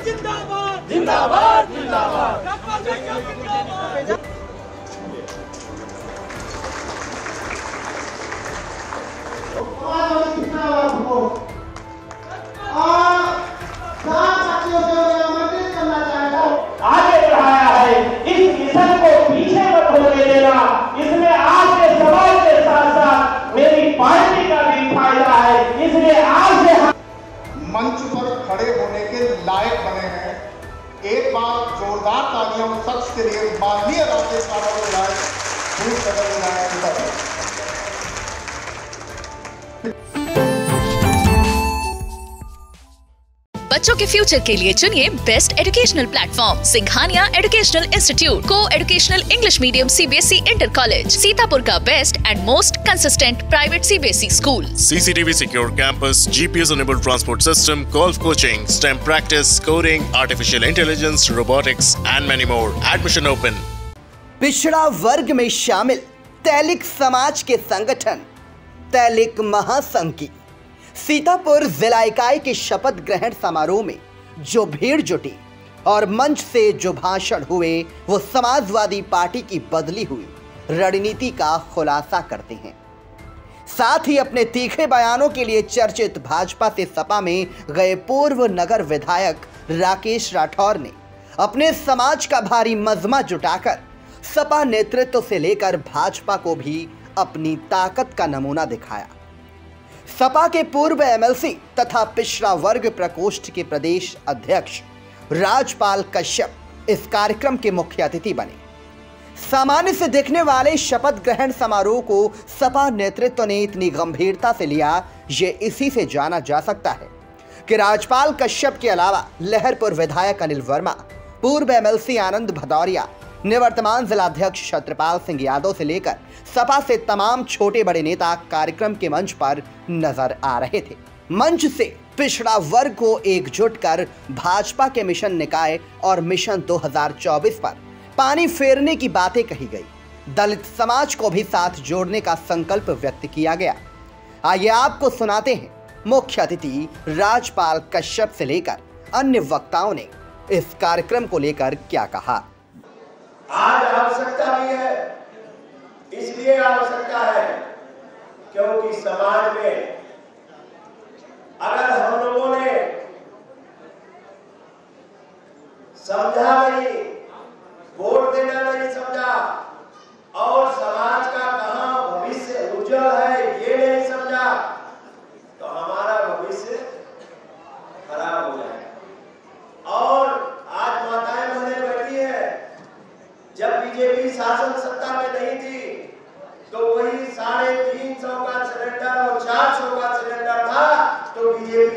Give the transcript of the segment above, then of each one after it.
जिंदाबाद जिंदाबाद जिंदाबाद। आगे बढ़ाया है, इस मिशन को पीछे मत होने देना। इसमें आपके समाज के साथ साथ मेरी पार्टी का भी फायदा है, इसलिए आज से मंच पर खड़े होने के लायक बने हैं। एक बार जोरदार तालियां उस शख्स के लिए माननीय राजेश राणा को बुलाएं, दूर कदम मिलाएं। बच्चों के फ्यूचर के लिए चुनिए best educational platform Singhania educational institute को educational English medium CBSE inter college, Sitapur का best and most consistent private CBSE school. CCTV secure campus, GPS enabled transport system, golf coaching, STEM practice, coding, artificial intelligence, robotics and many more. Admission open. पिछड़ा वर्ग में शामिल तैलिक समाज के संगठन तैलिक महासंघ की सीतापुर जिला इकाई के शपथ ग्रहण समारोह में जो भीड़ जुटी और मंच से जो भाषण हुए वो समाजवादी पार्टी की बदली हुई रणनीति का खुलासा करते हैं। साथ ही अपने तीखे बयानों के लिए चर्चित भाजपा से सपा में गए पूर्व नगर विधायक राकेश राठौर ने अपने समाज का भारी मजमा जुटाकर सपा नेतृत्व से लेकर भाजपा को भी अपनी ताकत का नमूना दिखाया। सपा के पूर्व एमएलसी तथा पिछड़ा वर्ग प्रकोष्ठ के प्रदेश अध्यक्ष राजपाल कश्यप इस कार्यक्रम के मुख्य अतिथि बने। सामान्य से दिखने वाले शपथ ग्रहण समारोह को सपा नेतृत्व ने इतनी गंभीरता से लिया, ये इसी से जाना जा सकता है कि राजपाल कश्यप के अलावा लहरपुर विधायक अनिल वर्मा, पूर्व एमएलसी आनंद भदौरिया, निवर्तमान जिलाध्यक्ष छत्रपाल सिंह यादव से लेकर सपा से तमाम छोटे बड़े नेता कार्यक्रम के मंच पर नजर आ रहे थे। मंच से पिछड़ा वर्ग को एकजुट कर भाजपा के मिशन निकाय और मिशन 2024 पर पानी फेरने की बातें कही गई। दलित समाज को भी साथ जोड़ने का संकल्प व्यक्त किया गया। आइए आपको सुनाते हैं मुख्य अतिथि राजपाल कश्यप से लेकर अन्य वक्ताओं ने इस कार्यक्रम को लेकर क्या कहा। आज आवश्यकता भी है, इसलिए आवश्यकता है क्योंकि समाज में अगर हम लोगों ने समझा नहीं, वोट देना नहीं समझा और समाज का कहां भविष्य उज्जवल है ये नहीं समझा तो हमारा भविष्य खराब हो जाएगा। और आज माताएं बहनें बैठी है, जब बीजेपी शासन सत्ता में नहीं थी तो वही 350 का सिलेंडर और 400 का सिलेंडर था तो बीजेपी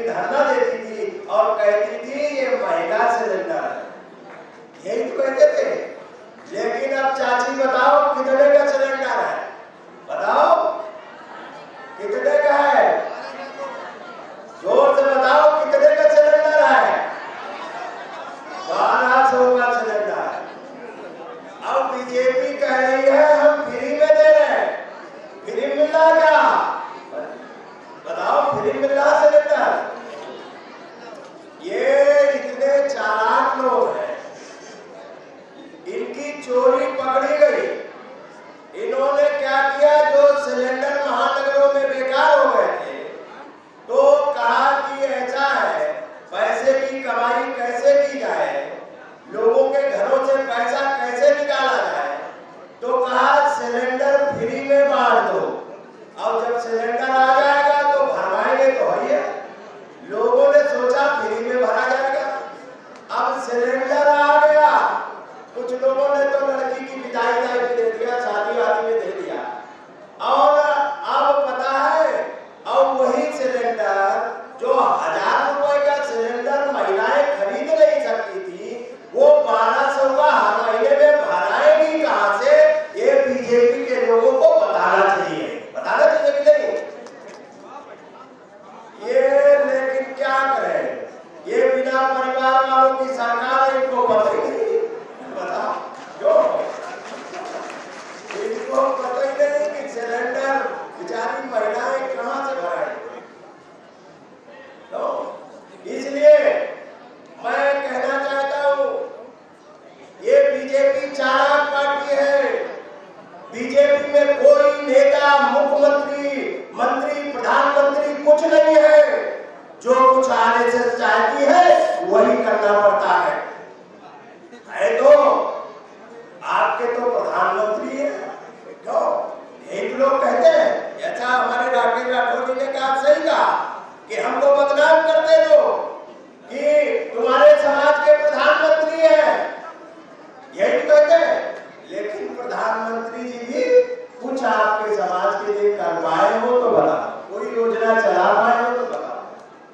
पाए हो तो बताओ, कोई योजना चला पाए हो तो बताओ।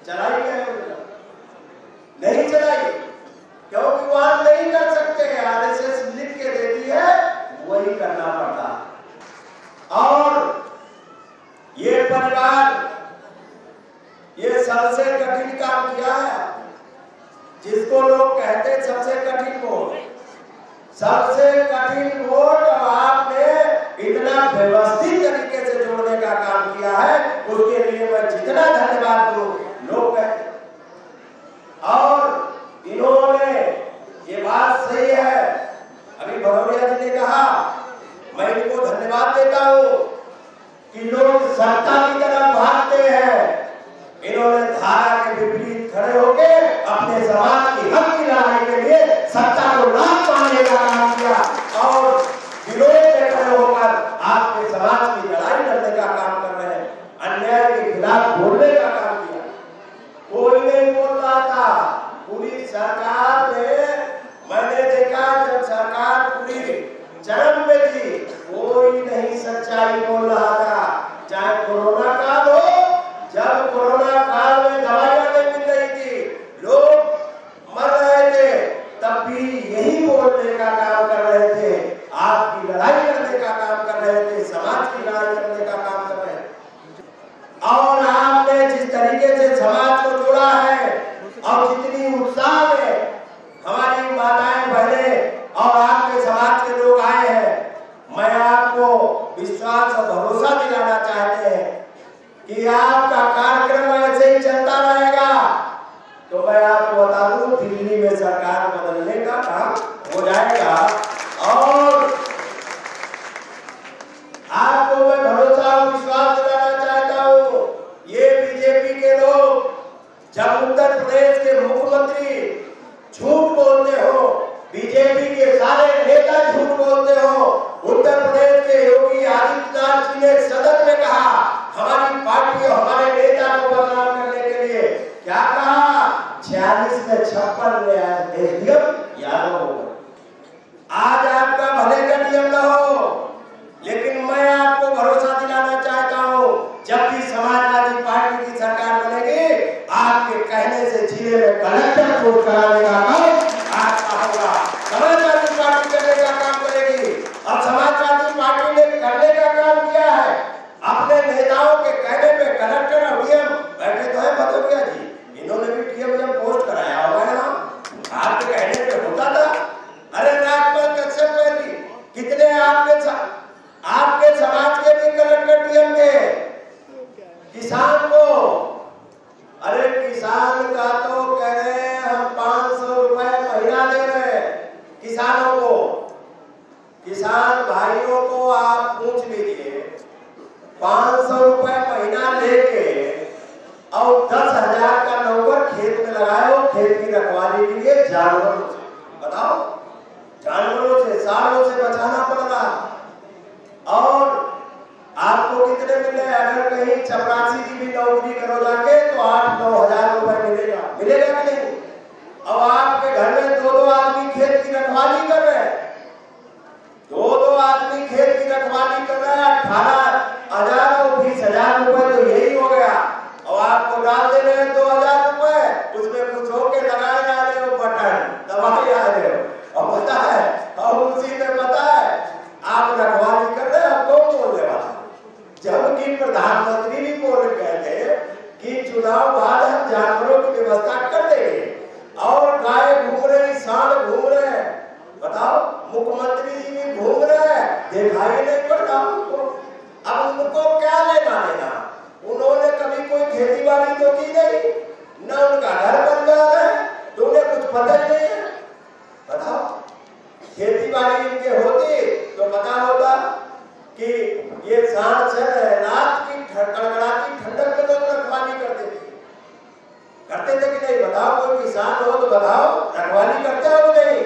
चलाई क्या योजना? नहीं चलाई, क्योंकि वहां नहीं कर सकते, आरएसएस लिख के देती है, वही करना पड़ता। और ये परिवार ये सबसे कठिन काम किया है, जिसको लोग कहते हैं सबसे कठिन वोट, सबसे कठिन वोट आपने इतना व्यवस्थित तरीके से जोड़ने का काम किया है, उसके लिए मैं जितना धन्यवाद दूं लोग कहते। और इन्होंने ये बात सही है, अभी भगौरिया जी ने कहा, मैं इनको धन्यवाद देता हूं कि लोग सत्ता की तरफ भागते हैं, इन्होंने धारा के विपरीत खड़े होकर अपने समाज की हक की लड़ाई के लिए सत्ता को लाभ पाने का काम किया और विरोध में खड़े होकर आपके समाज की लड़ाई लड़ने का काम कर रहे हैं, अन्याय के खिलाफ बोलने का काम किया। कोई नहीं बोल रहा था, पूरी सरकार में मैंने देखा, जब सरकार पूरी चरम पे थी, कोई नहीं सच्चाई बोल रहा था। चाहे कोरोना काल हो, जब कोरोना काल में दवाइयां नहीं मिल रही थी, लोग मर रहे थे, तब भी यही बोलने का काम कर रहे थे, आपकी लड़ाई करने का काम कर रहे थे, समाज की लड़ाई करने का काम कर रहे थे। और आपने जिस तरीके से समाज को जोड़ा है और जितनी उत्साह में हमारी माताएं बहनें और आपके समाज के लोग आए हैं, मैं आपको विश्वास और भरोसा दिलाना चाहते हैं कि आपका कार्यक्रम ऐसे ही चलता रहेगा तो मैं आपको बता दूं, दिल्ली में सरकार बदलने का काम हो जाएगा। और आपको मैं भरोसा और विश्वास दिलाना चाहता हूं, ये बीजेपी के लोग जब उत्तर प्रदेश के मुख्यमंत्री झूठ बोलते हो, बीजेपी के सारे नेता झूठ बोलते हो, उत्तर प्रदेश के योगी आदित्यनाथ जी ने सदन में कहा, हमारी पार्टी और हमारे नेता को बदनाम करने के लिए क्या कहा, 46 में 56 ले आए एसडीएम यादव हो। आज आपका भले का नियम न हो, लेकिन मैं आपको भरोसा दिलाना चाहता हूं, जब भी समाजवादी पार्टी की सरकार बनेगी, आपके कहने से जिले में कलेक्टर कोर्ट कराने का काम आपका होगा। समाजवादी पार्टी करने का काम करेगी और समाजवादी पार्टी ने करने का काम किया है। अपने नेताओं के कहने पे कलेक्टर और डीएम बैठे तो है भदौरिया जी, इन्होंने भी डीएम पोस्ट कराया होगा ना, आपके कहने पे होता था। अरे राजपाल कश्यप जी, कितने आपके समाज के भी कलेक्टर डीएम थे। किसान को, अरे किसान का तो कह रहे हैं हम 500 रुपए महीना दे रहे हैं किसानों को। किसान भाइयों को आप पूछ लीजिए, 500 रुपए महीना लेके और 10,000 का नौकर खेत में लगाए हो खेत की रखवाली के लिए जानवरों से, बताओ, जानवरों से, सालों से बचाना पड़ रहा। और आपको कितने मिले, अगर कहीं चपरासी की भी नौकरी करो जाके तो 8-9 हजार रुपए मिलेगा, मिलेगा कि नहीं? अब आपके घर में 2-2 आदमी खेत की रखवाली कर रहे हैं, 2-2 आदमी खेत की रखवाली कर रहे हैं, 18,000 और 20,000 रुपए तो यही हो गया। और आपको डाल दे रहे हैं 2,000 रुपए, उसमें कुछ होके लगाए जा रहे हो बटन, दबाए जा रहे हो, और पता है, और उसी में पता है आप रखवाली कर रहे हैं। अब कौन बोलने वाला? जबकि प्रधानमंत्री भी बोल गए थे कि चुनाव बाद हम जानवरों की व्यवस्था कर देंगे, और गाय घूम रही, सांड घूम रहे हैं, बताओ, मुख्यमंत्री जी भी घूम रहे हैं, दिखाई नहीं पड़ता उनको। अब उनको क्या लेना देना? उन्होंने कभी कोई खेती बाड़ी तो की नहीं, न उनका घर बन गया है, तो उन्हें कुछ पता ही नहीं है। बताओ, खेती बाड़ी इनके होती तो पता होता कि ये सांड चल रहे, रात की कड़कड़ाती ठंडक में लोग रखवाली करते थे कि नहीं? बताओ, कोई किसान हो तो बताओ, रखवाली करते हो कि नहीं?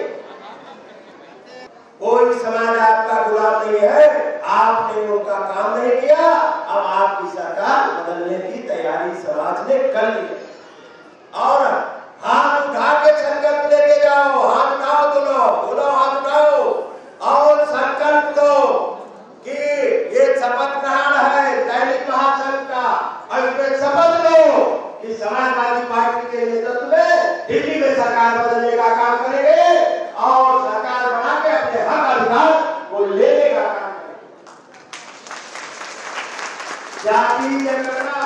कोई समाज आपका गुलाम नहीं है, आपने उनका काम नहीं किया, अब आपकी सरकार बदलने की तैयारी समाज ने कर ली। और हाथ उठा के संकल्प लेके जाओ, हाथ उठाओ, दोनों हाथ उठाओ और संकल्प लो कि ये शपथ ग्रहण है, दैनिक इसमें शपथ लो कि समाजवादी पार्टी के नेतृत्व में दिल्ली में सरकार बदलने का काम करेंगे और सरकार बना के अपने हक अधिकार को लेने का काम करेंगे। जाति जनगणना,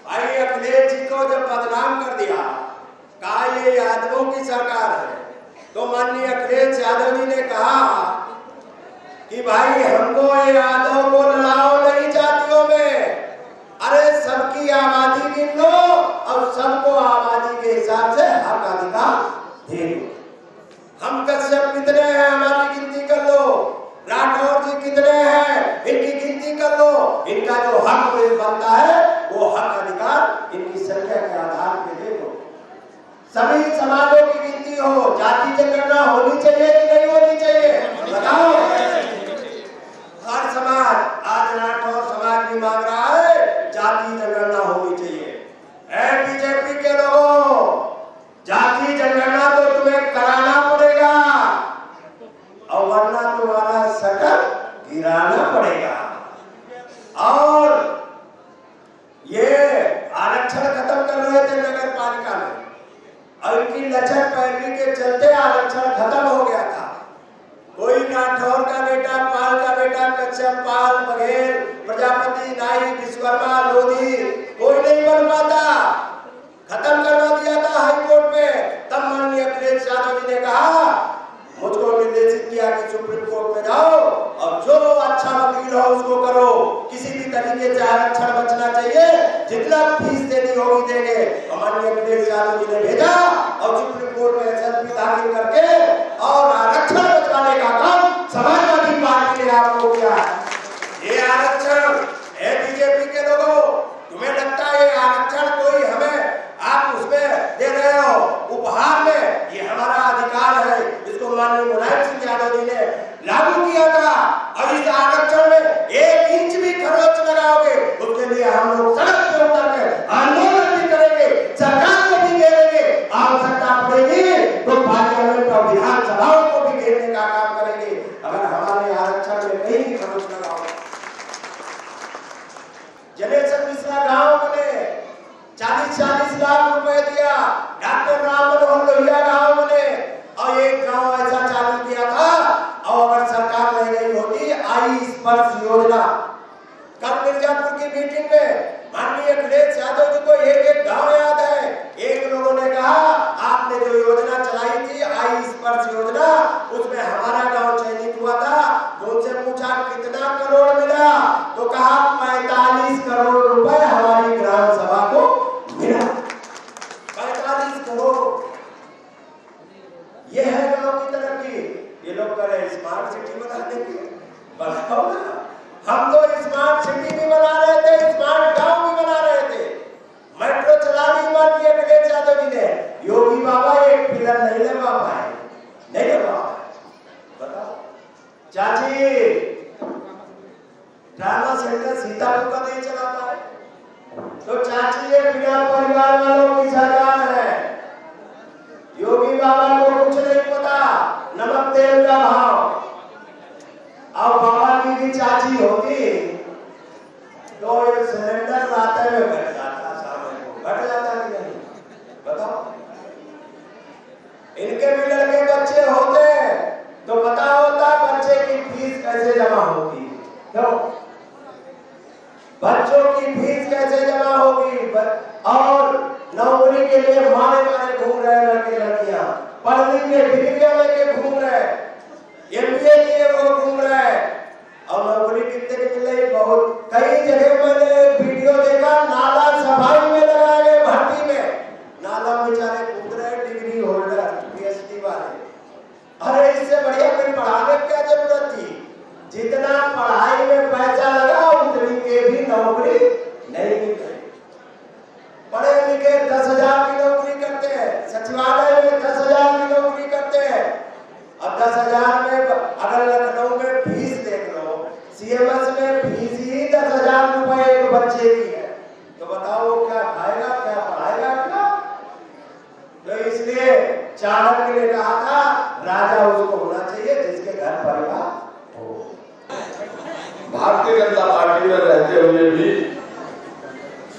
भाई अखिलेश जी को जब बदनाम कर दिया, कहा ये यादवों की सरकार है, तो माननीय अखिलेश यादव जी ने कहा कि भाई हमको ये यादव को लड़ाओ नहीं जातियों में, अरे सबकी आबादी गिन लो और सबको आबादी के हिसाब से हक अधिकार दे दो। हम कश्यप कितने हैं हमारी गिनती कर लो, राठौर जी कितने हैं इनकी गिनती कर लो, इनका जो हक बनता है वो हक अधिकार इनकी संख्या के आधार पे दे दो। सभी समाजों की गिनती हो, जाति जनगणना होनी चाहिए कि नहीं होनी चाहिए बताओ। हर समाज, आज राठौर समाज भी मांग रहा है जाति जनगणना होनी चाहिए। बीजेपी के लोगों, जाति जनगणना तो तुम्हें कराना पड़ेगा और वरना तुम्हारा शटर गिराना पड़ेगा। और ये आरक्षण खत्म कर रहे थे नगर पालिका में और इनकी लचर पैरवी के चलते आरक्षण खत्म हो गया था। कोई राठौर का बेटा, पाल का बेटा, कश्यप, पाल, बघेल, प्रजापति, नाई, विश्वकर्मा, लोधी कोई नहीं बन पाता, खत्म करवा दिया था हाई कोर्ट में। तब माननीय अखिलेश यादव जी ने कहा, मुझको निर्देशित किया कि सुप्रीम कोर्ट में जाओ और जो अच्छा वकील हो उसको करो, किसी भी तरीके से आरक्षण बचना चाहिए, जितना फीस देनी होगी देंगे। माननीय अखिलेश यादव जी ने भेजा और सुप्रीम कोर्ट में एसएलपी दाखिल करके और आरक्षण बचवाने का काम समाजवादी पार्टी ने आपको किया। ये आरक्षण है बीजेपी के लोगों, तुम्हें लगता है ये आरक्षण कोई हमें आप उसमें दे रहे हो उपहार में, ये हमारा अधिकार है। इसको माननीय मुलायम सिंह यादव जी ने लागू किया था और इस आरक्षण में 1 इंच भी खरोच लगाओगे उसके लिए हम लोग सड़क पे उतर कर आंदोलन भी करेंगे, सरकार को भी घेरेंगे, आवश्यकता पड़ेगी तो पार्लियामेंट और विधानसभाओं को भी घेरने का काम करेंगे अगर हमारे आरक्षण में कहीं भी खरोच लगाओगे। जनेश्वर मिश्रा गांव में 40-40 लाख रुपए दिया, डॉक्टर राम मनोहर लोहिया गांव में, और एक गांव ऐसा चालू किया था और अगर सरकार नहीं गई होती आई स्पर्श योजना। कल मिर्जापुर की मीटिंग में माननीय अखिलेश यादव जी को एक गांव याद है, एक लोगों ने कहा आपने जो योजना चलाई थी आई स्पर्श योजना, उसमें हमारा गांव चयनित हुआ था, तो उनसे पूछा कितना करोड़ मिला, तो कहा 45 करोड़ रुपए हमारी ग्राम सभा को मिला। 45 करोड़, ये है गांव की तरक्की। ये लोग कह रहे स्मार्ट सिटी बनाने की, बनाओ ना, हम तो स्मार्ट सिटी भी बना रहे थे, स्मार्ट गांव भी बना रहे थे, मेट्रो चला दी माननीय अखिलेश यादव जी ने। योगी बाबा एक पिलर नहीं लगा पाए, नहीं लगा पाए। बताओ चाची, ड्रामा सेंटर सीतापुर का नहीं चला पाए, तो चाची ये बिना परिवार वालों की सरकार है। योगी बाबा को कुछ नहीं पता नमक तेल का भाव, और बाबा की भी चाची होती तो ये सिलेंडर लाते में घट जाता, सामने को घट जाता कि नहीं बताओ। इनके भी लड़के बच्चे होते तो पता होता बच्चे की फीस कैसे जमा होगी, क्यों बच्चों की फीस कैसे जमा होगी, और नौकरी के लिए मारे मारे घूम रहे लड़के लड़कियां, पढ़ लिख के डिग्री लेके घूम रहे, एमबीए लिए वो घूम रहे, और नौकरी कितने की मिल रही, बहुत कई जगह मैंने वीडियो देखा, नाला सफाई में लगाए गए भर्ती में, नाला बेचारे कूद रहे डिग्री होल्डर पीएचडी वाले। अरे इससे बढ़िया फिर पढ़ाने की क्या जरूरत थी, जितना पढ़ाई में पैसा लगा उतनी के भी नौकरी नहीं मिल रही। पढ़े लिखे 10,000 की नौकरी करते हैं, सचिवालय में 10,000 की नौकरी करते हैं, अब 10,000 में अगर लखनऊ में फीस देख लो, सीएमएस में फीस ही 10,000 रुपए एक बच्चे की है, तो बताओ क्या खाएगा क्या पढ़ाएगा क्या। तो इसलिए चाणक्य ने कहा था राजा उसको होना चाहिए जिसके घर परिवार हो। भारतीय जनता पार्टी में रहते हुए भी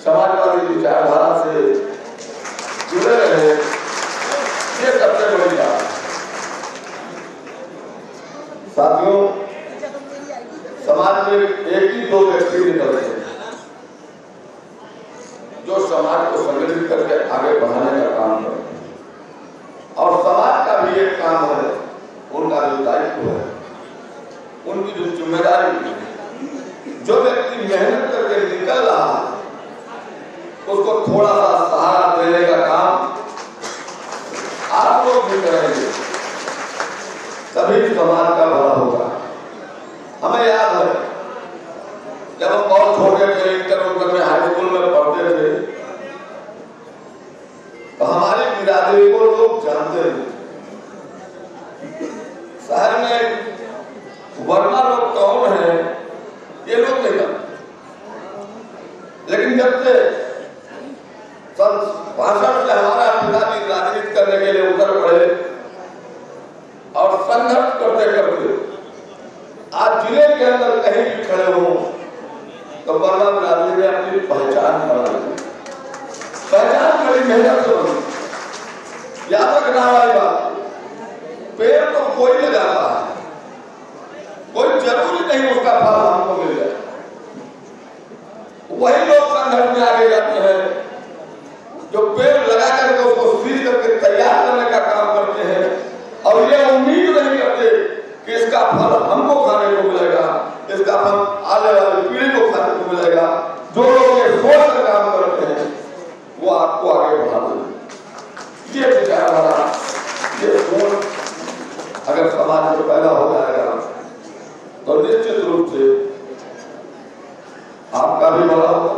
समाजवादी विचारधारा से जुड़े रहे, ये सबसे बड़ी बात। साथियों, समाज में एक ही दो व्यक्ति निकलते हैं जो समाज को संगठित करके आगे बढ़ाने का काम करते हैं, और समाज का भी एक काम है, उनका जो दायित्व है, उनकी जो जिम्मेदारी है। जो व्यक्ति मेहनत करके निकल रहा है उसको थोड़ा सा सहारा देने का काम आप लोग भी करेंगे, तभी समाज का भला होगा। हमें याद है जब हम बहुत छोटे थे, इंटर में, हाई स्कूल में पढ़ते थे, तो हमारी बिरादरी को लोग जानते थे। शहर में वर्मा लोग कौन है ये लोग नहीं जानते, लेकिन जब से सन 65 से हमारा पिताजी राजनीति करने के लिए उतर पड़े और संघर्ष करते करते आज जिले के अंदर कहीं भी खड़े हो तो वर्मा बिरादरी ने अपनी पहचान बना ली। पहचान बड़ी मेहनत से बनी। याद रखना वाली बात, पेड़ तो कोई लगाता है, कोई जरूरी नहीं उसका फल हमको मिल जाए। वही लोग संगठन में आगे जाते हैं जो पेड़ लगा करके उसको सील करके तैयार करने का काम करते हैं और ये उम्मीद नहीं करते कि इसका फल हमको खाने को मिलेगा, इसका फल आने वाली पीढ़ी को खाने को मिलेगा। जो लोग ये सोच कर काम करते हैं वो आपको आगे बढ़ा देंगे। ये विचारधारा, ये सोच अगर समाज में पैदा हो जाएगा तो निश्चित रूप से आपका भी भला होगा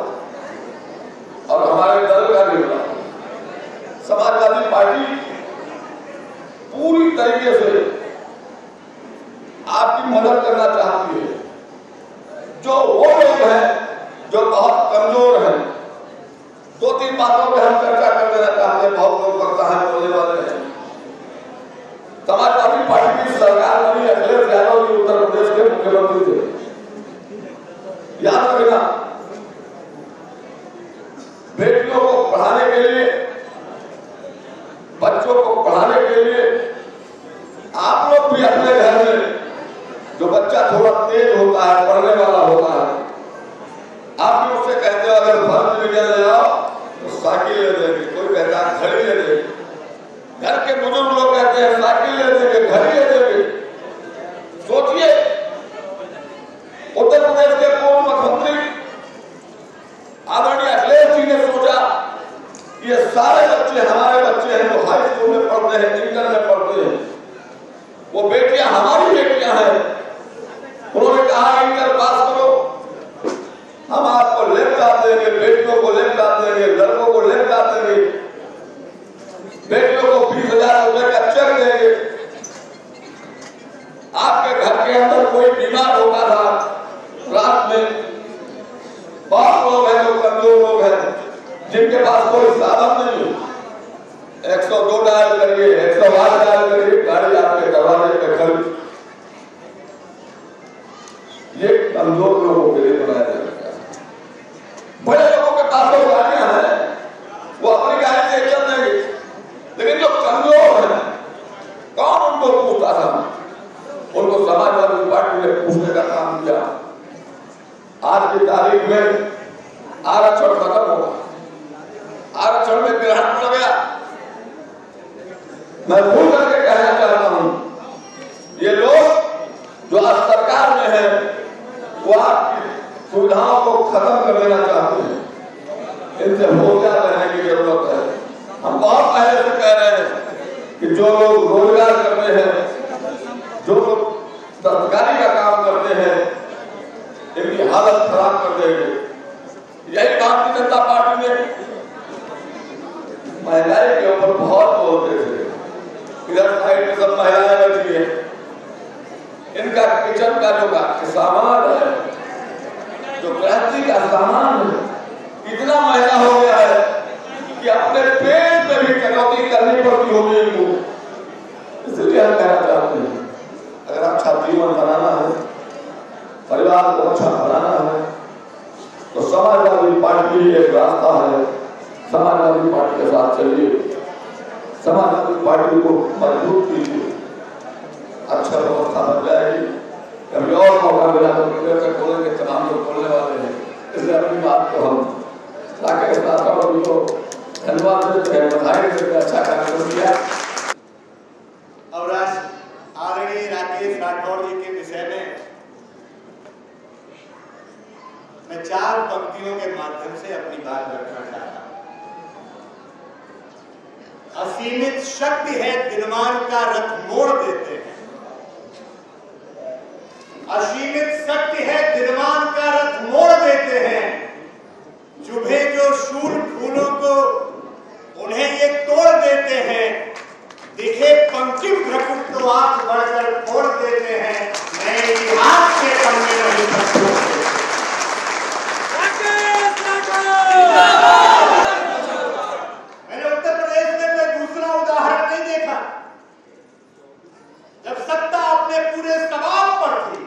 और हमारे दल का भी भला। समाजवादी पार्टी पूरी तरीके से आपकी मदद करना चाहती है। जो वो लोग हैं जो बहुत कमजोर हैं, 2-3 बातों पर हम चर्चा कर देना चाहते हैं। बहुत लोग वक्ता है, बोलने वाले हैं। समाजवादी पार्टी की सरकार बनी, अखिलेश यादव जी उत्तर प्रदेश के मुख्यमंत्री थे। याद रखना, बेटियों को पढ़ाने के लिए, बच्चों को पढ़ाने के लिए आप लोग भी अपने घर में जो बच्चा थोड़ा तेज होता है, पढ़ने वाला होता है, आप भी उससे कहते हो अगर फर्स्ट डिवीजन ले आओ तो साइकिल ले देंगे, कोई कहता है घड़ी ले देंगे। घर के बुजुर्ग लोग कहते हैं साइकिल ले देंगे, घड़ी ले देंगे। सोचिए, उत्तर प्रदेश के पूर्व मुख्यमंत्री आदरणीय अखिलेश जी ने सोचा ये सारे बच्चे हमारे बच्चे हैं जो हाई स्कूल में पढ़ते हैं, इंटर में पढ़ते हैं, वो बेटियां हमारी बेटियां हैं। उन्होंने कहा इंटर पास करो, हम आपको लैपटॉप देंगे, बेटियों को लैपटॉप देंगे, लड़कों को लैपटॉप देंगे, बेटियों को 20,000 रुपए का चेक देंगे। आपके घर के अंदर कोई बीमार होता था रात में, बहुत लोग हैं जो कमजोर लोग हैं जिनके पास कोई साधन नहीं है, 102 डायल करिए, 108 डायल करिए, गाड़ी आपके दरवाजे पे खड़ी। ये कमजोर लोगों के लिए बनाया जाएगा। बड़े लोगों के पास तो गाड़ियां हैं, वो अपनी गाड़ी से चल देंगे, लेकिन जो कमजोर है कौन उनको पूछता था? उनको समाजवादी पार्टी ने पूछने का काम किया। आज की तारीख में आरक्षण खत्म होगा, आरक्षण में ग्रहण पड़ गया। मैं भूल करके कहना चाहता हूं, ये लोग जो आज सरकार में है वो आपकी सुविधाओं को खत्म कर देना चाहते हैं। इनसे होशियार रहने की जरूरत है। हम बहुत पहले से कह रहे हैं कि जो लोग रोजगार करते हैं, जो लोग सरकारी का काम करते हैं, इनकी हालत खराब कर देंगे। यही भारतीय जनता पार्टी ने महंगाई के ऊपर बहुत बोलते थे। इधर साइड में सब महिलाएं बैठी है, इनका किचन का जो सामान है, जो गृहस्थी का सामान है, इतना महंगा हो गया है कि अपने पेट में भी कटौती करनी पड़ती होगी इनको। इसलिए हम कहना चाहते हैं, अगर अच्छा जीवन बनाना है, परिवार को अच्छा बनाना है, तो समाजवादी पार्टी एक रास्ता है, समाजवादी पार्टी के साथ चलिए, समाजवादी पार्टी को मजबूत कीजिए, अच्छा व्यवस्था बन जाएगी। कभी और मौका मिला तो खोलेंगे, तमाम लोग खोलने वाले हैं, इसलिए अपनी बात को हम राकेश राठौर को धन्यवाद देते हैं, बधाई देते हैं, अच्छा कार्यक्रम किया। और आदरणीय राकेश राठौर जी के विषय में मैं 4 पंक्तियों के माध्यम से अपनी बात रखना चाहता हूं। असीमित शक्ति है दिनमान का रथ मोड़ देते हैं, असीमित शक्ति है दिनमान का रथ मोड़ देते हैं, चुभे जो शूल फूलों को उन्हें ये तोड़ देते हैं, दिखे पंकिम भ्रकुट तो आंख बढ़कर फोड़ देते हैं, नए इतिहास के पन्ने नहीं सकते। मैंने उत्तर प्रदेश में कोई दूसरा उदाहरण नहीं देखा। जब सत्ता अपने पूरे सवाब पर थी,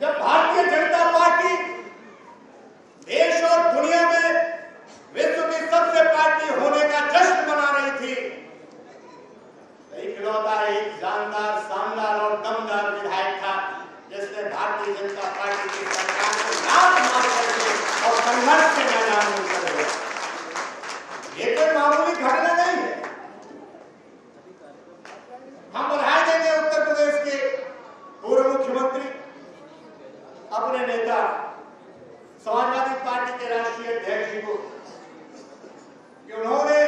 जब भारतीय जनता पार्टी देश और दुनिया में विश्व की सबसे पार्टी होने का जश्न मना रही थी, इकलौता एक जानदार, शानदार और दमदार विधायक था जिसने भारतीय जनता पार्टी की सरकार को लात मार करके और संघर्ष के मैदान में उतर गया। ये कोई मामूली घटना नहीं है। हम बधाई देंगे उत्तर प्रदेश के पूर्व मुख्यमंत्री, अपने नेता, समाजवादी पार्टी के राष्ट्रीय अध्यक्ष जी को कि उन्होंने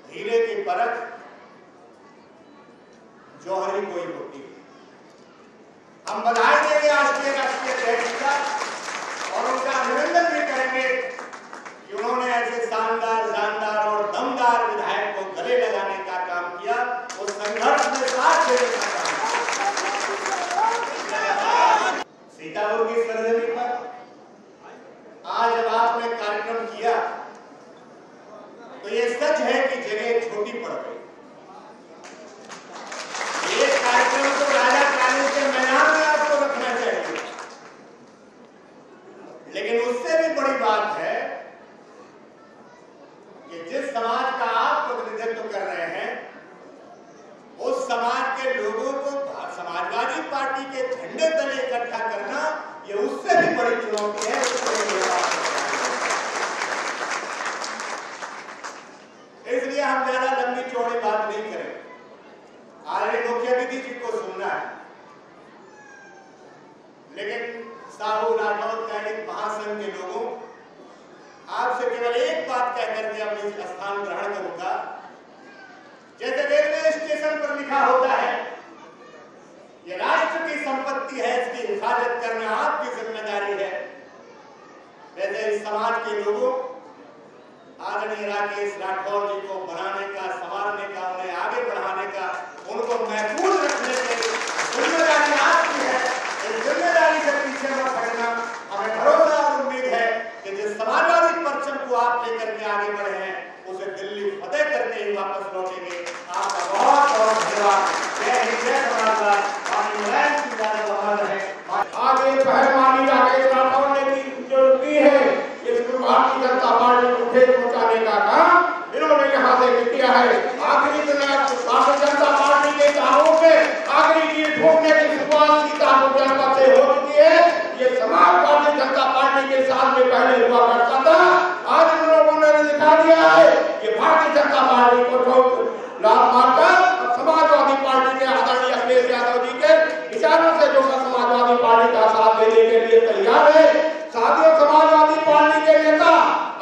हीरे की परख जौहरी कोई होती है। हम बधाई देंगे राष्ट्रीय अध्यक्ष का और उनका अभिनंदन भी करेंगे कि उन्होंने ऐसे शानदार, जानदार और दमदार विधायक को गले लगाने का काम किया, उस संघर्ष में साथ देने का काम किया। सीतापुर की सरजमी पर आज जब आपने कार्यक्रम किया तो ये सच है कि जगह छोटी पड़ गई। ये कार्यक्रम तो राजा कानून के मैदान में आपको रखना चाहिए, लेकिन उससे भी बड़ी बात है कि जिस समाज का आप प्रतिनिधित्व कर रहे हैं, उस समाज के लोगों को समाजवादी पार्टी के झंडे तले इकट्ठा करना, ये उससे भी बड़ी चुनौती है। इसलिए हम ज्यादा लंबी चौड़ी बात नहीं करें। आदरणीय मुख्य अतिथि जी को सुनना है, लेकिन साहू राठौर सैनिक महासंघ के लोगों, आपसे केवल एक बात कहकर के अपनी स्थान ग्रहण करूंगा। जैसे रेलवे स्टेशन पर लिखा होता है, ये राष्ट्र की संपत्ति है, इसकी हिफाजत करना आपकी जिम्मेदारी है, वैसे इस समाज के लोगों, आदरणीय राकेश राठौर जी को बनाने का, संवारने का, उन्हें आगे बढ़ाने का, उनको महफूज रखने की जिम्मेदारी आपकी है। इस जिम्मेदारी से पीछे मत हटना। हमें भरोसा और उम्मीद है कि जिस समाजवादी परचम को आप लेकर के आगे बढ़े हैं, उसे दिल्ली फतेह करके ही वापस लौटेंगे। आपका बहुत बहुत धन्यवाद। जय हिंद, जय समाजवाद। आगे पहलवानी राकेश राठौर ने जो की है, इसमें भारतीय जनता पार्टी को ठेस पहुंचाने का काम इन्होंने यहाँ से किया है। आखिरी दिन भारतीय जनता पार्टी के कामों पे आखिरी कील ठोकने की शुरुआत सीतापुर जनपद से हो चुकी है। ये समाज भारतीय जनता पार्टी के साथ में पहले हुआ करता था, आज इन लोगों ने दिखा दिया है कि भारतीय जनता पार्टी को ठोक लात मारकर समाजवादी पार्टी के आदरणीय अखिलेश यादव जी के इशारों से जो समाजवादी पार्टी का साथ देने के लिए तैयार है। साथियों, समाजवादी पार्टी के नेता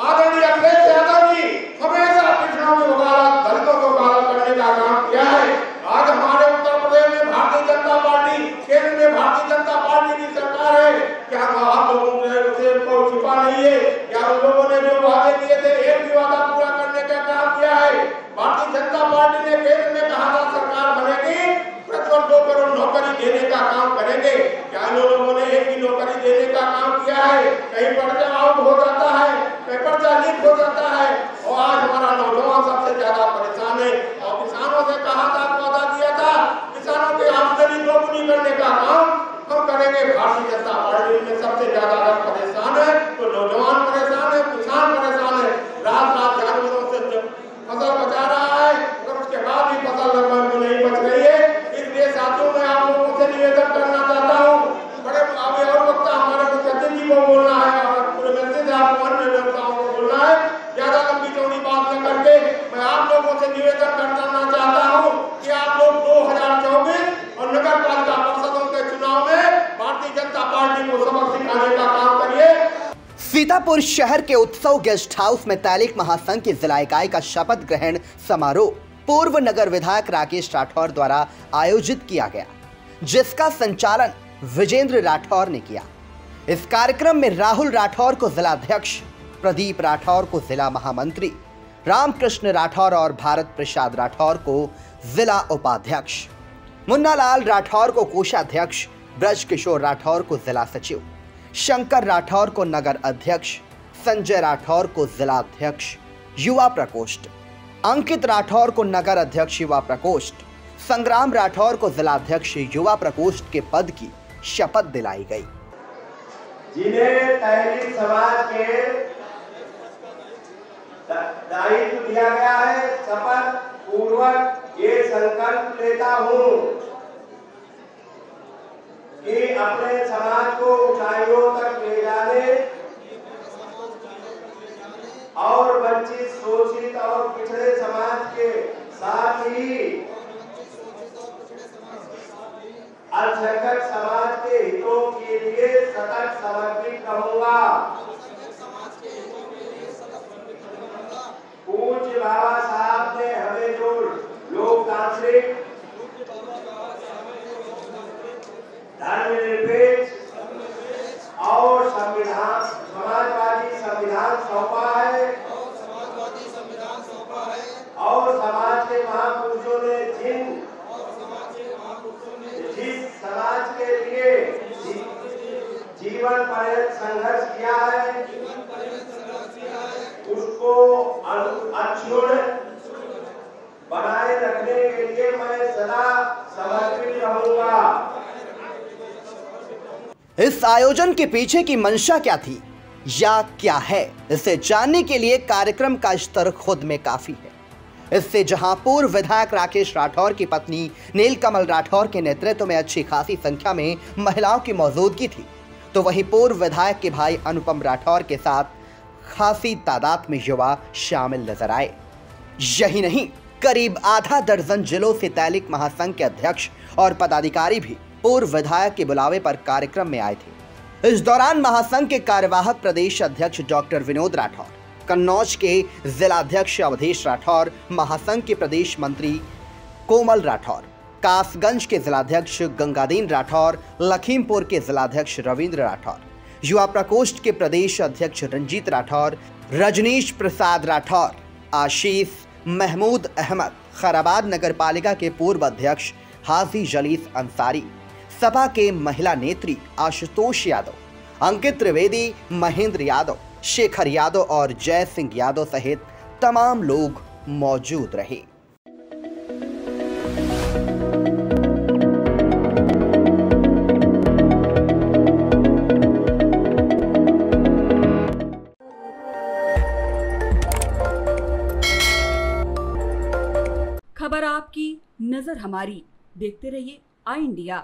आदरणीय अखिलेश यादव जी हमेशा पिछड़ों की वकालत, दलितों को वकालत करने का काम किया है। आज हमारे उत्तर प्रदेश में भारतीय जनता पार्टी, केंद्र में भारतीय जनता पार्टी की सरकार है। क्या आप लोगों ने को छिपा नहीं है? क्या उन लोगों ने जो वादे किए थे, एक भी वादा पूरा करने का काम किया है? भारतीय जनता पार्टी ने केंद्र में कहा था सरकार बनेगी, प्रतिवर्ष 2 करोड़ नौकरी देने का काम करेंगे। क्या इन लोगों ने एक भी नौकरी देने का काम किया है? कहीं पर्चा आउट हो जाता है, कहीं पर्चा लीक हो जाता है, और आज हमारा नौजवान सबसे ज्यादा परेशान है। और किसानों से कहा था, वादा दिया था, किसानों की आमदनी दोगुनी करने का काम हम करेंगे। भारतीय जनता पार्टी में सबसे ज्यादा अगर परेशान है तो नौजवान परेशान है, किसान परेशान है, रात जानवरों से फसल बचा रहा है और उसके बाद भी फसल नहीं बच रही है। इसलिए साथियों मैं आप लोगों से निवेदन करना चाहता हूँ, बड़े अभी और वक्ता हमारे मुख्यमंत्री जी को बोलना है और पूरे मंत्री से आपको अन्य वक्ताओं को बोलना है। ज्यादा लंबी चौड़ी बात न करके मैं आप लोगों से निवेदन करना चाहता हूँ कि आप लोग 2024 और नगर पालिका परिषदों के चुनाव में भारतीय जनता पार्टी को सबक सिखाने का काम करिए। सीतापुर शहर के उत्सव गेस्ट हाउस में तैलिक महासंघ की जिला इकाई का शपथ ग्रहण समारोह पूर्व नगर विधायक राकेश राठौर द्वारा आयोजित किया गया, जिसका संचालन विजेंद्र राठौर ने किया। इस कार्यक्रम में राहुल राठौर को जिलाध्यक्ष, प्रदीप राठौर को जिला महामंत्री, रामकृष्ण राठौर और भारत प्रसाद राठौर को जिला उपाध्यक्ष, मुन्ना लाल राठौर को कोषाध्यक्ष, ब्रज किशोर राठौर को जिला सचिव, शंकर राठौर को नगर अध्यक्ष, संजय राठौर को जिलाध्यक्ष युवा प्रकोष्ठ, अंकित राठौर को नगर अध्यक्ष युवा प्रकोष्ठ, संग्राम राठौर को जिलाध्यक्ष युवा प्रकोष्ठ के पद की शपथ दिलाई गई। जिन्हें तैलिक समाज के दायित्व दिया गया है, शपथ पूर्वक ये संकल्प लेता हूँ कि अपने समाज को ऊंचाइयों तक ले जाने और वंचित, शोषित और पिछड़े समाज के साथ ही अल्पसंख्यक समाज के हितों के लिए सतत समर्पित रहूंगा। पूज्य बाबा साहब ने हमें जो लोकतांत्रिक, धर्मनिरपेक्ष और समाजवादी संविधान सौंपा है और समाज के महापुरुषों ने जिस समाज के लिए जीवन पर्यंत संघर्ष किया है उसको अक्षुण्ण बनाए रखने के लिए मैं सदा समर्पित रहूंगा। इस आयोजन के पीछे की मंशा क्या थी या क्या है, इसे जानने के लिए कार्यक्रम का स्तर खुद में काफी है। इससे जहां पूर्व विधायक राकेश राठौर की पत्नी नीलकमल राठौर के नेतृत्व में अच्छी खासी संख्या में महिलाओं की मौजूदगी थी, तो वहीं पूर्व विधायक के भाई अनुपम राठौर के साथ खासी तादाद में युवा शामिल नजर आए। यही नहीं, करीब आधा दर्जन जिलों से तैलिक महासंघ के अध्यक्ष और पदाधिकारी भी पूर्व विधायक के बुलावे पर कार्यक्रम में आए थे। इस दौरान महासंघ के कार्यवाहक प्रदेश अध्यक्ष डॉक्टर विनोद राठौर, कन्नौज के जिलाध्यक्ष अवधेश राठौर, महासंघ के प्रदेश मंत्री कोमल राठौर, कासगंज के जिलाध्यक्ष गंगादीन राठौर, लखीमपुर के जिलाध्यक्ष रविंद्र राठौर, युवा प्रकोष्ठ के प्रदेश अध्यक्ष रंजीत राठौर, रजनीश प्रसाद राठौर, आशीष महमूद अहमद, खैराबाद नगर पालिका के पूर्व अध्यक्ष हाजी जलीस अंसारी, सपा के महिला नेत्री आशुतोष यादव, अंकित त्रिवेदी, महेंद्र यादव, शेखर यादव और जय सिंह यादव सहित तमाम लोग मौजूद रहे। खबर आपकी, नजर हमारी। देखते रहिए आई इंडिया।